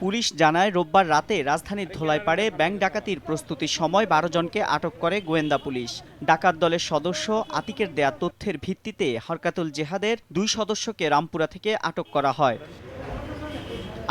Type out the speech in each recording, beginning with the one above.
Police জানায়, রোববার রাতে রাজধানীর ধোলাইপাড়ে ব্যাংক ডাকাতির প্রস্তুতির সময় ১২ জনকে আটক করে গোয়েন্দা পুলিশ। ডাকাত দলের সদস্য আতিকের দেয়া তথ্যের ভিত্তিতে হরকাতুল জেহাদের ২ সদস্যকে রামপুরা থেকে আটক করা হয়।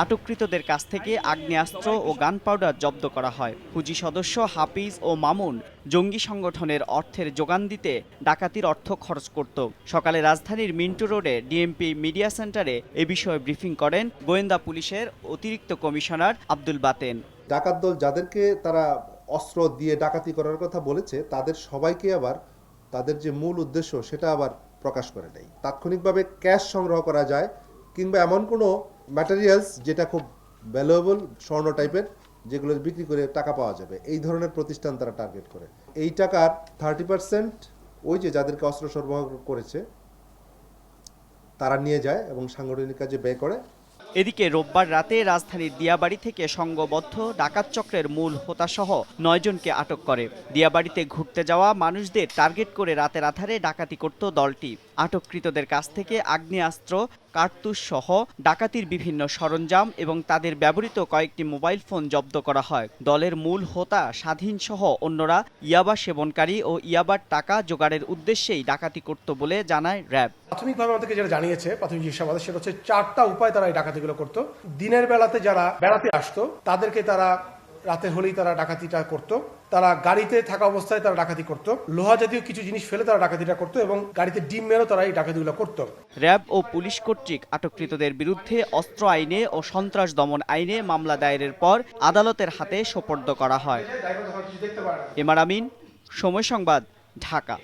আটককৃতদের কাছ থেকে আগ্নেয়াস্ত্র ও গান পাউডার জব্দ করা হয়। পুঁজি সদস্য হাফিজ ও মামুন জঙ্গি সংগঠনের অর্থের যোগান দিতে ডাকাতির অর্থ খরচ করত। সকালে রাজধানীর মিন্টু রোডে ডিএমপি মিডিয়া সেন্টারে এ বিষয়ে ব্রিফিং করেন গোয়েন্দা পুলিশের অতিরিক্ত কমিশনার আব্দুল বাতেন। ডাকাত দল যাদেরকে তারা অস্ত্র দিয়ে ডাকাতি করার কথা বলেছে তাদের সবাইকে আবার তাদের যে মূল উদ্দেশ্য সেটা আবার প্রকাশ করে নেই। তাৎক্ষণিকভাবে ক্যাশ সংগ্রহ করা যায় কিংবা এমন কোনো ম্যাটেরিয়ালস যেটা খুব ভ্যালুয়েবল স্বর্ণ টাইপের, যেগুলো বিক্রি করে টাকা পাওয়া যাবে, এই ধরনের প্রতিষ্ঠান তারা টার্গেট করে। এই টাকার 30% ওই যে যাদেরকে অস্ত্র সরবরাহ করেছে তারা নিয়ে যায় এবং সাংগঠনিক কাজে ব্যয় করে। এদিকে রোববার রাতে রাজধানীর দিয়াবাড়ি থেকে সংঘবদ্ধ ডাকাত চক্রের মূল হোতাসহ ৯ জনকে আটক করে। দিয়াবাড়িতে ঘুরতে যাওয়া মানুষদের টার্গেট করে রাতের আধারে ডাকাতি করত দলটি। আটককৃতদের কাছ থেকে আগ্নেয়াস্ত্র, কার্তুজ সহ ডাকাতির বিভিন্ন সরঞ্জাম এবং তাদের ব্যবহৃত কয়েকটি মোবাইল ফোন জব্দ করা হয়। দলের মূল হোতা স্বাধীন সহ অন্যরা ইয়াবা সেবনকারী ও ইয়াবার টাকা জোগাড়ের উদ্দেশ্যেই ডাকাতি করত বলে জানায় র্যাব। প্রাথমিকভাবে আমাদেরকে যেটা জানিয়েছে প্রাথমিক জিজ্ঞাসাবাদে, সেটা হচ্ছে 4টা উপায় তারা এই ডাকাতিগুলো করতো। দিনের বেলাতে যারা বেড়াতে আসতো তাদেরকে তারা রাতে হলেই তারা ডাকাতিটা করত। তারা গাড়িতে থাকা অবস্থায় তারা ডাকাতি করত। লোহা জাতীয় কিছু জিনিস ফেলে তারা ডাকাতিটা করত এবং গাড়িতে ডিম মেরেও তারা এই ডাকাতিগুলো করত। র্যাব ও পুলিশ কর্তৃক আটককৃতদের বিরুদ্ধে অস্ত্র আইনে ও সন্ত্রাস দমন আইনে মামলা দায়েরের পর আদালতের হাতে সোপর্দ করা হয়। এমআর আমিন, সময় সংবাদ, ঢাকা।